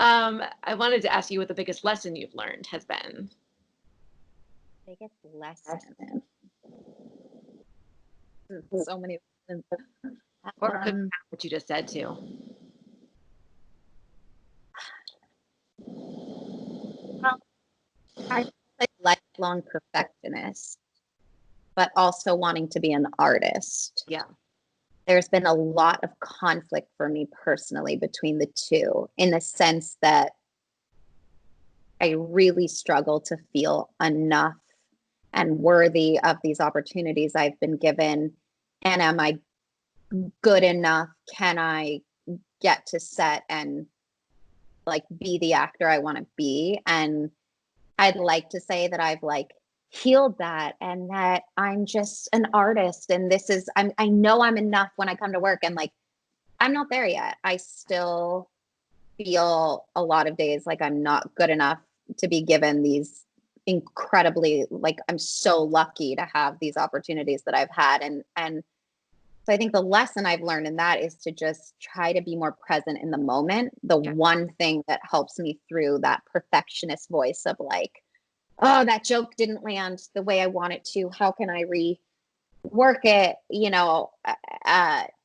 I wanted to ask you what the biggest lesson you've learned has been. Biggest lesson. So many lessons. Or it could be what you just said too. I'm a lifelong perfectionist, but also wanting to be an artist. Yeah. There's been a lot of conflict for me personally between the two, in the sense that I really struggle to feel enough and worthy of these opportunities I've been given. And am I good enough? Can I get to set and like be the actor I want to be? And I'd like to say that I've like healed that, and that I'm just an artist, and this is I know I'm enough when I come to work, and like I'm not there yet. I still feel a lot of days like I'm not good enough to be given these incredibly, like I'm so lucky to have these opportunities that I've had. And so I think the lesson I've learned in that is to just try to be more present in the moment. The one thing that helps me through that perfectionist voice of like, oh, that joke didn't land the way I want it to. How can I rework it?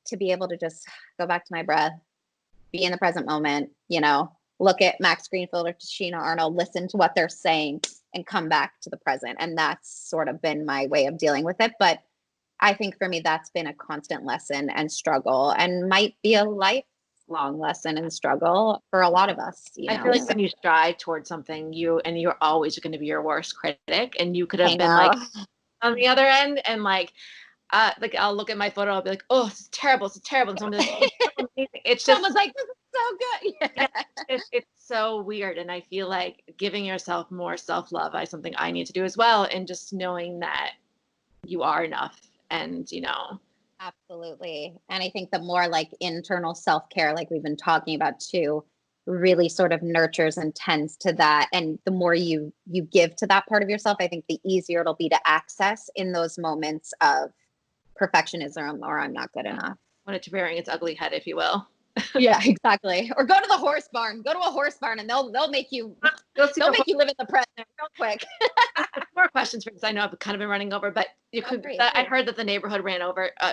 To be able to just go back to my breath, be in the present moment, look at Max Greenfield or Tashina Arnold, listen to what they're saying, and come back to the present. And that's sort of been my way of dealing with it. But I think for me, that's been a constant lesson and struggle, and might be a lifelong lesson and struggle for a lot of us. I feel like when you strive towards something, you're always going to be your worst critic, and you could have been like on the other end, and like I'll look at my photo, I'll be like, oh, it's terrible, and someone's like, oh, it's amazing. It's just someone's like, this is so good. Yeah, it's so weird, and I feel like giving yourself more self-love is something I need to do as well, and just knowing that you are enough, and Absolutely. And I think the more like internal self-care, like we've been talking about too, really sort of nurtures and tends to that. And the more you give to that part of yourself, I think the easier it'll be to access in those moments of perfectionism or I'm not good enough. When it's rearing its ugly head, if you will. Yeah, exactly. Or go to the horse barn. Go to a horse barn, and they'll make you make you live in the present real quick. More questions because I know I've kind of been running over, but I heard that the neighborhood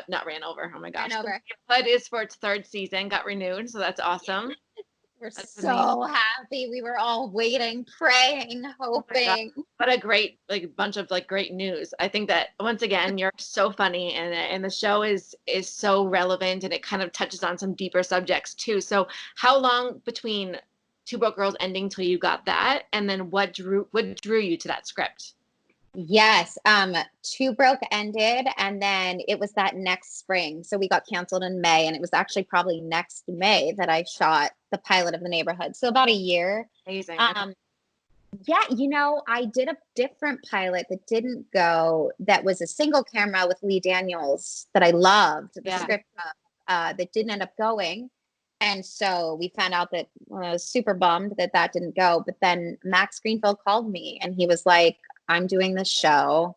not ran over. Oh my gosh, the neighborhood is for its third season, got renewed, so that's awesome. We're so happy. We were all waiting, praying, hoping. Oh, what a great bunch of great news. I think that once again you're so funny, and the show is so relevant, and it kind of touches on some deeper subjects too. So how long between Two Broke Girls ending till you got that, and then what drew you to that script? Yes. Two Broke ended, and then it was that next spring. So we got canceled in May, and it was actually probably next May that I shot the pilot of The Neighborhood. So about a year. Amazing. Yeah, I did a different pilot that didn't go, that was a single camera with Lee Daniels that I loved, the script that didn't end up going. And so we found out that I was super bummed that didn't go. But then Max Greenfield called me, and he was like, I'm doing this show.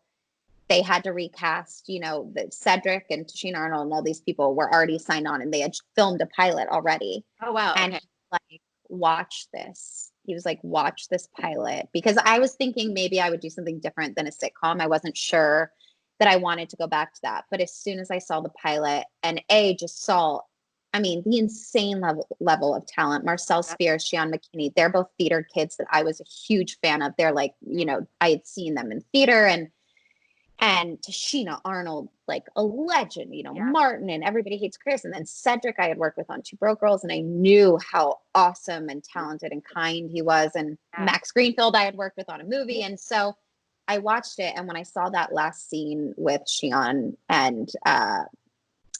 They had to recast, the Cedric and Tashina Arnold and all these people were already signed on, and they had filmed a pilot already. Oh, wow. And okay. Like, watch this. He was like, watch this pilot. Because I was thinking maybe I would do something different than a sitcom. I wasn't sure that I wanted to go back to that. But as soon as I saw the pilot and just saw, the insane level of talent, Marcel Spears, Sean McKinney, they're both theater kids that I was a huge fan of. They're like, I had seen them in theater, and Tashina Arnold, like a legend, Martin and Everybody Hates Chris. And then Cedric, I had worked with on Two Broke Girls, and I knew how awesome and talented and kind he was. And Max Greenfield, I had worked with on a movie. And so I watched it. And when I saw that last scene with Shion and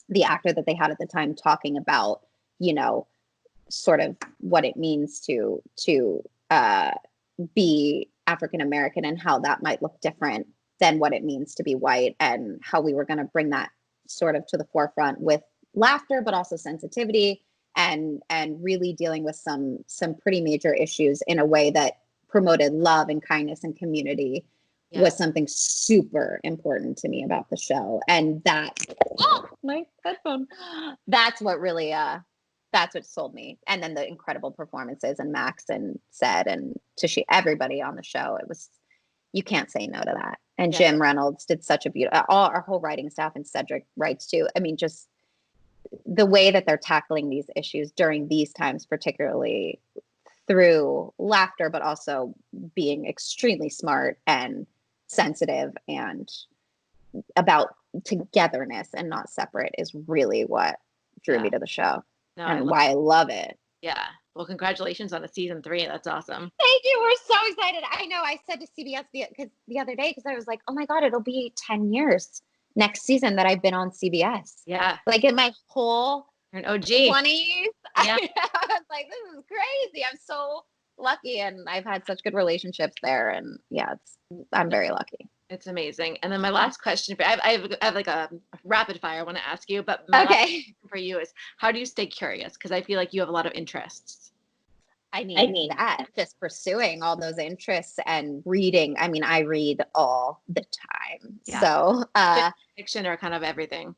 the actor that they had at the time talking about, sort of what it means to be African American and how that might look different than what it means to be white, and how we were going to bring that sort of to the forefront with laughter, but also sensitivity, and really dealing with some pretty major issues in a way that promoted love and kindness and community was something super important to me about the show. And that, my headphone, that's what really that's what sold me. And then the incredible performances, and Max and Sed and Tashi, everybody on the show. It was, you can't say no to that. And Yeah. Jim Reynolds did such a beautiful, all our whole writing staff, and Cedric writes too. I mean, just the way that they're tackling these issues during these times, particularly through laughter, but also being extremely smart and sensitive and about togetherness and not separate, is really what drew me to the show, No, and why I love it. Yeah. Well, congratulations on the season 3. That's awesome. Thank you. We're so excited. I know. I said to CBS the other day, because I was like, oh my God, it'll be 10 years next season that I've been on CBS. Yeah. Like in my whole You're an OG. 20s. Yeah. I was like, this is crazy. I'm so lucky. And I've had such good relationships there. And yeah, I'm very lucky. It's amazing. And then my last question, I have like a rapid fire I want to ask you, but my last question for you is, how do you stay curious? Because I feel like you have a lot of interests. I mean that, just pursuing all those interests and reading. I mean, I read all the time. Yeah. So fiction or kind of everything.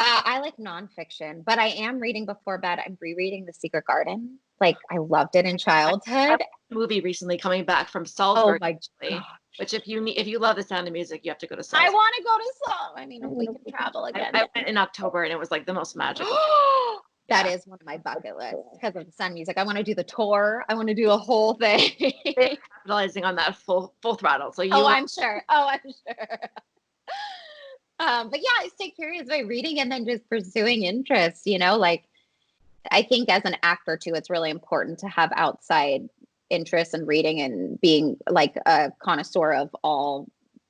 I like nonfiction, but I am reading before bed. I'm rereading The Secret Garden. Like, I loved it in childhood. Movie recently coming back from Salzburg. Oh my God. Which if you love The Sound of Music, you have to go to Salzburg. I want to go to Salzburg. I mean, if we can travel again. I went in October and it was like the most magical. That is one of my bucket lists because of The Sound of Music. I want to do the tour. I want to do a whole thing. Capitalizing on that full throttle. So I'm sure. But yeah, I stay curious by reading and then just pursuing interests, like I think as an actor too, it's really important to have outside interests and reading and being like a connoisseur of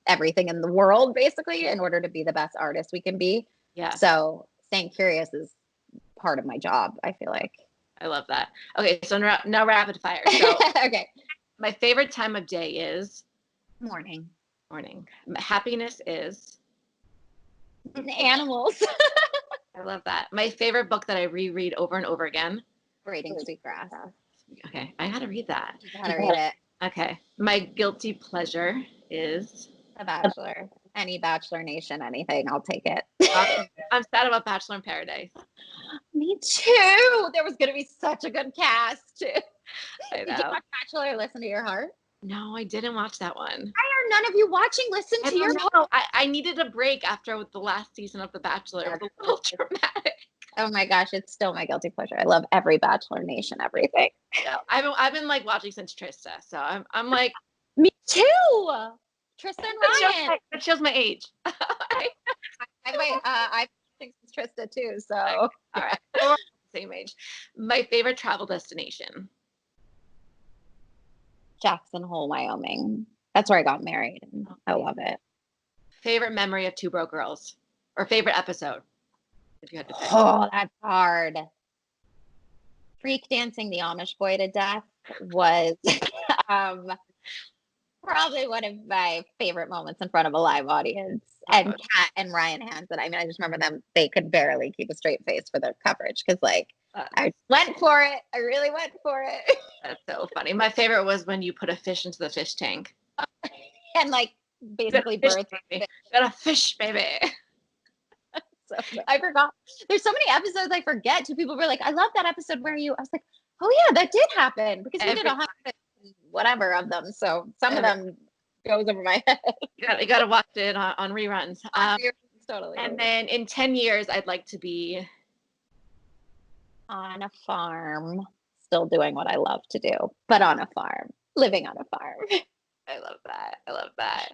everything in the world, basically, in order to be the best artist we can be. Yeah. So staying curious is part of my job, I feel like. I love that. Okay, so now rapid fire. So okay. My favorite time of day is morning. Happiness is animals. I love that. My favorite book that I reread over and over again. Braiding Sweetgrass. Okay, I gotta read that. You gotta read it. Okay, my guilty pleasure is The Bachelor. Any Bachelor Nation, anything, I'll take it. I'm sad about Bachelor in Paradise. Me too. There was gonna be such a good cast. I know. Did you watch Bachelor or Listen to Your Heart? No, I didn't watch that one. Why are none of you watching Listen to Your Heart? I needed a break after the last season of The Bachelor. It was a little dramatic. Oh my gosh, it's still my guilty pleasure. I love every Bachelor Nation, everything. Yeah, I've been like watching since Trista, so I'm like. Me too. Tristan Ryan. That shows my age. I think it's Trista too. So all right, we're same age. My favorite travel destination. Jackson Hole, Wyoming. That's where I got married. And I love it. Favorite memory of Two Broke Girls, or favorite episode, if you had to pick. Oh, that's hard. Freak dancing the Amish boy to death was probably one of my favorite moments in front of a live audience. And Kat and Ryan Hansen. I mean, I just remember them. They could barely keep a straight face for their coverage because, like, I went for it. I really went for it. That's so funny. My favorite was when you put a fish into the fish tank. And, like, basically birthed. Got a fish, baby. So, I forgot. There's so many episodes I forget. Two people were like, I love that episode where you, I was like, oh yeah, that did happen because we did 100 whatever of them. So some of them goes over my head. You gotta watch it on reruns. Totally. And then in 10 years, I'd like to be on a farm, still doing what I love to do, but on a farm, living on a farm. I love that.